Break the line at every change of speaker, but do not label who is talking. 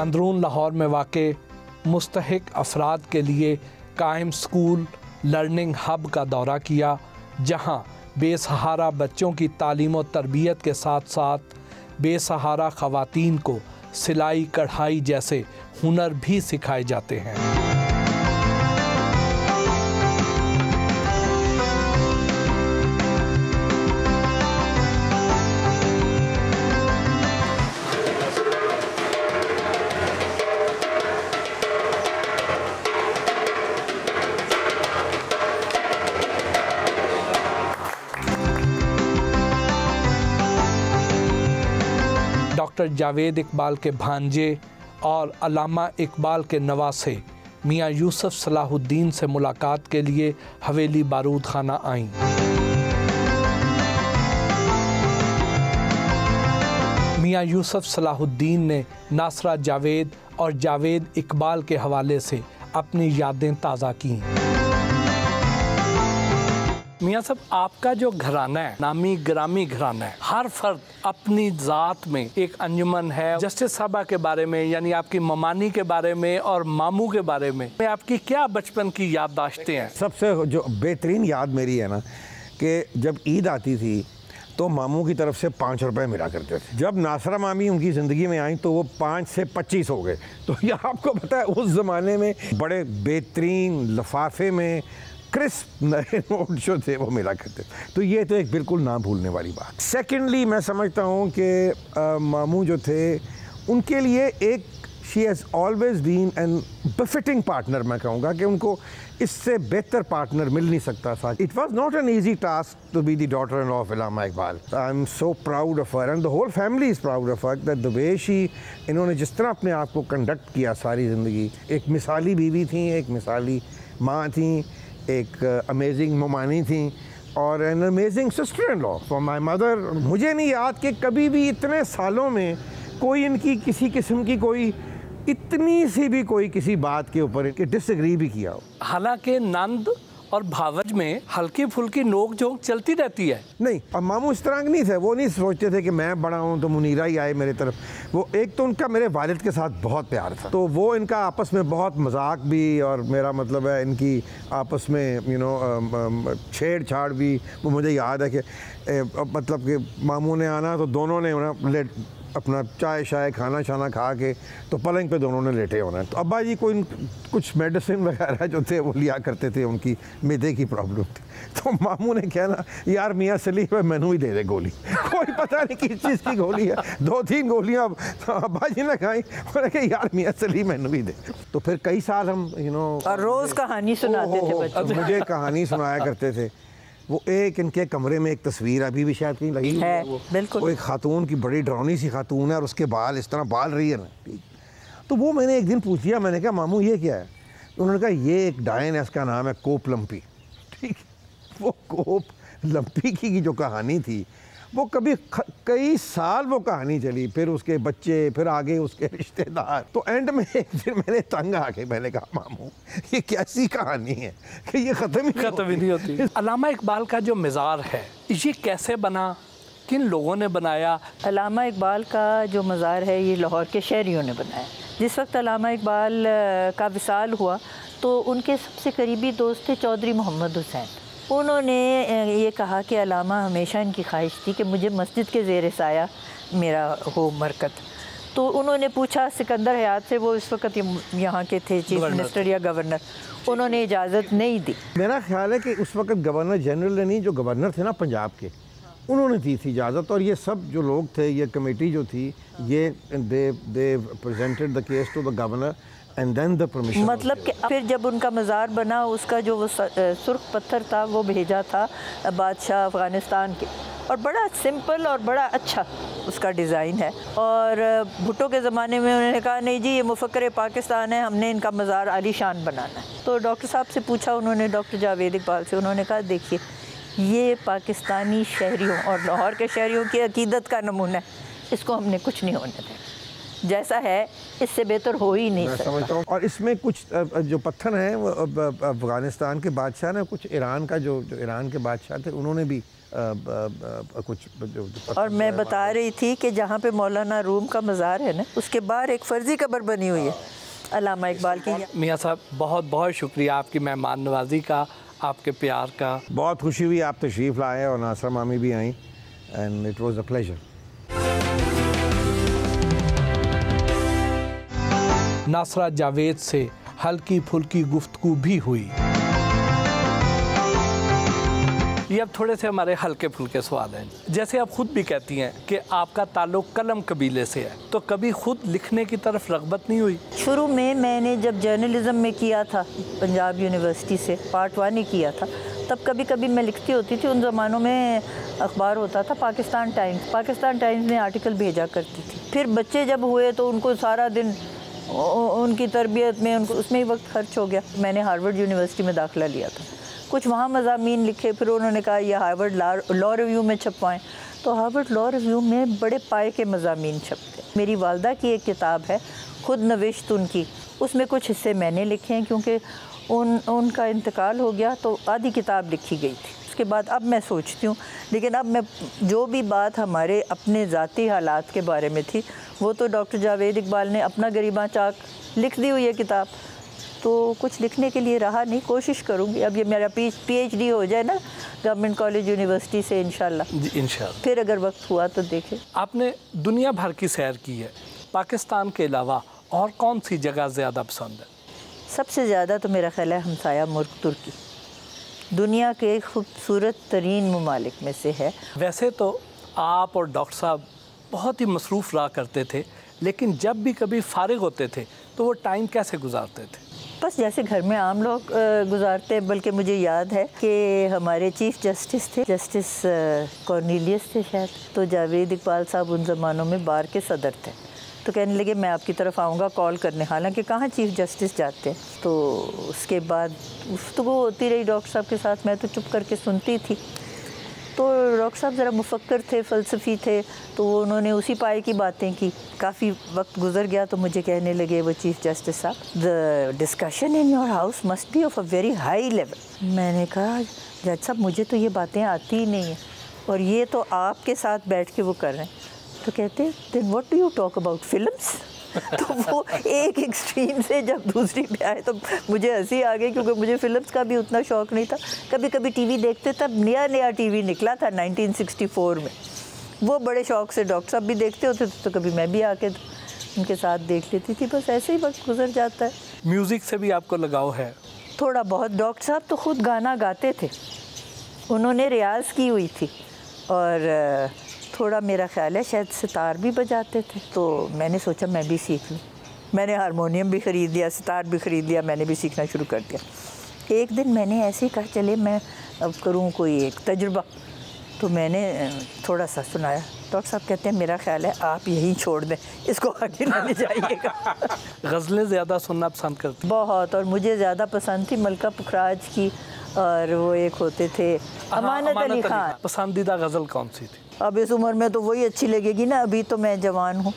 अंदरून लाहौर में वाक़े मुस्तहिक अफराद के लिए कायम स्कूल लर्निंग हब का दौरा किया, जहां बेसहारा बच्चों की तालीम और तरबियत के साथ साथ बेसहारा ख़वातीन को सिलाई कढ़ाई जैसे हुनर भी सिखाए जाते हैं। डॉक्टर जावेद इकबाल के भांजे और अल्लामा इकबाल के नवासे मियाँ यूसुफ सलाहुद्दीन से मुलाकात के लिए हवेली बारूद खाना आईं। मियाँ यूसुफ सलाहुद्दीन ने नासरा जावेद और जावेद इकबाल के हवाले से अपनी यादें ताज़ा कीं। मियाँ साहब, आपका जो घराना है नामी ग्रामी घराना है, हर फर्द अपनी ज़ात में एक अंजुमन है। जस्टिस साहबा के बारे में यानी आपकी ममानी के बारे में और मामू के बारे में आपकी क्या बचपन की याददाश्तें हैं?
सबसे जो बेहतरीन याद मेरी है ना कि जब ईद आती थी तो मामू की तरफ से 5 रुपए मिला करते थे। जब नासरा मामी उनकी ज़िंदगी में आई तो वो 5 से 25 हो गए। तो ये आपको पता है उस ज़माने में बड़े बेहतरीन लिफाफे में क्रिस्प नए नोट जो थे वो मिला करते। तो ये तो एक बिल्कुल ना भूलने वाली बात। सेकेंडली मैं समझता हूँ कि मामू जो थे उनके लिए एक she has always been an befitting partner. मैं कहूँगा कि उनको इससे बेहतर पार्टनर मिल नहीं सकता था। It was not an easy task to be the daughter in law of Allama Iqbal. I am so proud of her and the whole family is proud of her that the way she, इन्होंने जिस तरह अपने आप को conduct किया सारी ज़िंदगी। एक मिसाली बीवी थी, एक मिसाली माँ थी, एक अमेजिंग ममानी थी और an amazing sister in law for my mother. मुझे नहीं याद कि कभी भी इतने सालों में कोई इनकी किसी किस्म की कोई इतनी सी भी कोई किसी बात के ऊपर इनके डिसएग्री भी किया हो।
हालांकि नंद और भावज में हल्की फुल्की नोक झोंक चलती रहती है।
नहीं, और मामू इस तरह नहीं थे। वो नहीं सोचते थे कि मैं बड़ा हूँ तो मुनीरा ही आए मेरे तरफ। वो एक तो उनका मेरे वालिद के साथ बहुत प्यार था, तो वो इनका आपस में बहुत मजाक भी, और मेरा मतलब है इनकी आपस में छेड़छाड़ भी। वो मुझे याद है कि मतलब कि मामू ने आना तो दोनों ने अपना चाय शाय खाना शाना खा के तो पलंग पे दोनों ने लेटे होना है। तो अब्बा जी कोई कुछ मेडिसिन वगैरह जो थे वो लिया करते थे, उनकी मैदे की प्रॉब्लम थी। तो मामू ने कहना, यार मियाँ सलीम मैनू ही दे दे गोली। कोई पता नहीं किस चीज़ की गोली है, 2-3 गोलियाँ अब्बा जी ने खाई। उन्होंने कहा यार मियाँ सलीम मैनू ही दे। तो फिर कई साल हम और
रोज़ कहानी सुनाते थे बच्चों।
मुझे कहानी सुनाया करते थे। वो एक इनके कमरे में एक तस्वीर अभी भी शायद कहीं लगी
है, बिल्कुल।
वो एक खातून की बड़ी डरावनी सी खातून है और उसके बाल इस तरह बाल रही है ना। तो वो मैंने एक दिन पूछ लिया, मैंने कहा मामू ये क्या है? तो उन्होंने कहा ये एक डायन है, इसका नाम है कोप लंपी। ठीक, वो कोप लंपी की जो कहानी थी वो कभी कई साल वो कहानी चली, फिर उसके बच्चे, फिर आगे उसके रिश्तेदार। तो एंड में एक दिन मैंने तंग आके मैंने कहा मामू ये कैसी कहानी है कि ये ख़त्म ही नहीं होती।
अल्लामा इकबाल का जो मिज़ार है ये कैसे बना, किन लोगों ने बनाया?
अल्लामा इकबाल का जो मज़ार है ये लाहौर के शहरियों ने बनाया। जिस वक्त अल्लामा इकबाल का विसाल हुआ तो उनके सबसे करीबी दोस्त थे चौधरी मोहम्मद हुसैन। उन्होंने ये कहा कि अल्लामा हमेशा इनकी ख्वाहिश थी कि मुझे मस्जिद के ज़ेर साया मेरा हो मरकत। तो उन्होंने पूछा सिकंदर हयात से, वो इस वक्त यहाँ के थे चीफ मिनिस्टर या गवर्नर, उन्होंने इजाज़त नहीं दी।
मेरा ख्याल है कि उस वक्त गवर्नर जनरल ने नहीं, जो गवर्नर थे ना पंजाब के, उन्होंने दी थी इजाज़त। और ये सब जो लोग थे, ये कमेटी जो थी, ये they presented the case to the governor and then the permission.
मतलब कि फिर जब उनका मज़ार बना उसका जो वो सुर्ख पत्थर था वो भेजा था बादशाह अफ़गानिस्तान के, और बड़ा सिंपल और बड़ा अच्छा उसका डिज़ाइन है। और भुट्टो के ज़माने में उन्होंने कहा नहीं जी ये मुफ़क्कर पाकिस्तान है, हमने इनका मज़ार आलीशान बनाना है। तो डॉक्टर साहब से पूछा उन्होंने, डॉक्टर जावेद इकबाल से, उन्होंने कहा देखिए ये पाकिस्तानी शहरियों और लाहौर के शहरियों की अकीदत का नमूना है, इसको हमने कुछ नहीं होने देना, जैसा है इससे बेहतर हो ही नहीं सकता।
समझता हूँ। और इसमें कुछ जो पत्थर हैं वो अफ़गानिस्तान के बादशाह ने, कुछ ईरान का जो ईरान के बादशाह थे उन्होंने भी कुछ।
और मैं बता रही थी कि जहाँ पे मौलाना रूम का मज़ार है ना, उसके बाहर एक फ़र्जी कब्र बनी हुई है अल्लामा इकबाल की।
मियाँ साहब बहुत बहुत शुक्रिया आपकी मेहमान नवाजी का, आपके प्यार का।
बहुत खुशी हुई आप तशरीफ़ लाए और नासरा मामी भी आई, and it was a pleasure.
Nasra Javed से हल्की फुल्की गुफ्तगू भी हुई। ये अब थोड़े से हमारे हल्के फुल्के सवाल हैं। जैसे आप खुद भी कहती हैं कि आपका ताल्लुक कलम कबीले से है, तो कभी खुद लिखने की तरफ रग़बत नहीं हुई?
शुरू में मैंने जब जर्नलिज़म में किया था पंजाब यूनिवर्सिटी से, पार्ट 1 ही किया था, तब कभी कभी मैं लिखती होती थी। उन ज़मानों में अखबार होता था पाकिस्तान टाइम्स में आर्टिकल भेजा करती थी। फिर बच्चे जब हुए तो उनको सारा दिन उनकी तरबियत में उसमें ही वक्त खर्च हो गया। मैंने हार्वर्ड यूनिवर्सिटी में दाखिला लिया था, कुछ वहाँ मज़ामीन लिखे, फिर उन्होंने कहा ये हार्वर्ड लॉ रिव्यू में छपवाएं, तो हार्वर्ड लॉ रिव्यू में बड़े पाए के मज़ामीन छपते। मेरी वालदा की एक किताब है खुद नविश्त उनकी, उसमें कुछ हिस्से मैंने लिखे हैं क्योंकि उनका इंतकाल हो गया तो आधी किताब लिखी गई थी। उसके बाद अब मैं सोचती हूँ, लेकिन अब मैं जो भी बात हमारे अपने ज़ाती हालात के बारे में थी वो तो डॉक्टर जावेद इकबाल ने अपना गरीबा चाक लिख दी हुई है किताब, तो कुछ लिखने के लिए रहा नहीं। कोशिश करूँगी, अब ये मेरा PhD हो जाए ना गवर्नमेंट कॉलेज यूनिवर्सिटी से इंशाल्लाह, फिर अगर वक्त हुआ तो देखें। आपने
दुनिया भर की सैर की है, पाकिस्तान के अलावा और कौन सी जगह ज़्यादा पसंद है?
सबसे ज़्यादा तो मेरा ख्याल है हमसाया मुल्क तुर्की, दुनिया के खूबसूरत तरीन ममालिक में से है।
वैसे तो आप और डॉक्टर साहब बहुत ही मसरूफ़ रहा करते थे, लेकिन जब भी कभी फारिग होते थे तो वो टाइम कैसे गुजारते थे?
बस जैसे घर में आम लोग गुजारते। बल्कि मुझे याद है कि हमारे चीफ़ जस्टिस थे, जस्टिस कॉर्नेलियस थे शायद, तो जावेद इकबाल साहब उन ज़मानों में बार के सदर थे, तो कहने लगे मैं आपकी तरफ आऊँगा कॉल करने। हालांकि कहाँ चीफ़ जस्टिस जाते हैं। तो उसके बाद गुफ्तगू होती रही डॉक्टर साहब के साथ, मैं तो चुप करके सुनती थी। तो डॉक्टर साहब ज़रा मुफक्कर थे, फ़लसफ़ी थे, तो उन्होंने उसी पाए की बातें की। काफ़ी वक्त गुजर गया तो मुझे कहने लगे वो चीफ़ जस्टिस साहब, the discussion in your house must be of a very high level. मैंने कहा जज साहब मुझे तो ये बातें आती ही नहीं हैं, और ये तो आपके साथ बैठ के वो कर रहे हैं। तो कहते then what do you talk about films? तो वो एक एक्सट्रीम से जब दूसरी पे आए तो मुझे हंसी आ गई, क्योंकि मुझे फिल्म्स का भी उतना शौक़ नहीं था। कभी कभी टीवी देखते, तब नया टीवी निकला था 1964 में, वो बड़े शौक़ से डॉक्टर साहब भी देखते होते थे, तो कभी मैं भी आके उनके साथ देख लेती थी। बस ऐसे ही वक्त गुजर जाता है।
म्यूज़िक से भी आपको लगाव है?
थोड़ा बहुत। डॉक्टर साहब तो ख़ुद गाना गाते थे, उन्होंने रियाज़ की हुई थी, और थोड़ा मेरा ख्याल है शायद सितार भी बजाते थे। तो मैंने सोचा मैं भी सीख लूँ। मैंने हारमोनियम भी ख़रीद लिया, सितार भी ख़रीद लिया, मैंने भी सीखना शुरू कर दिया। एक दिन मैंने ऐसे ही कहा चले मैं अब करूँ कोई एक तजुर्बा, तो मैंने थोड़ा सा सुनाया। डॉक्टर साहब कहते हैं मेरा ख्याल है आप यहीं छोड़ दें, इसको आगे ना ले जाइएगा।
गज़लें ज़्यादा सुनना पसंद करती?
बहुत, और मुझे ज़्यादा पसंद थी मलका पुखराज की, और वो एक होते थे अमानत अली खान।
पसंदीदा गज़ल कौन सी थी?
अब इस उम्र में तो वही अच्छी लगेगी ना, अभी तो मैं जवान हूँ।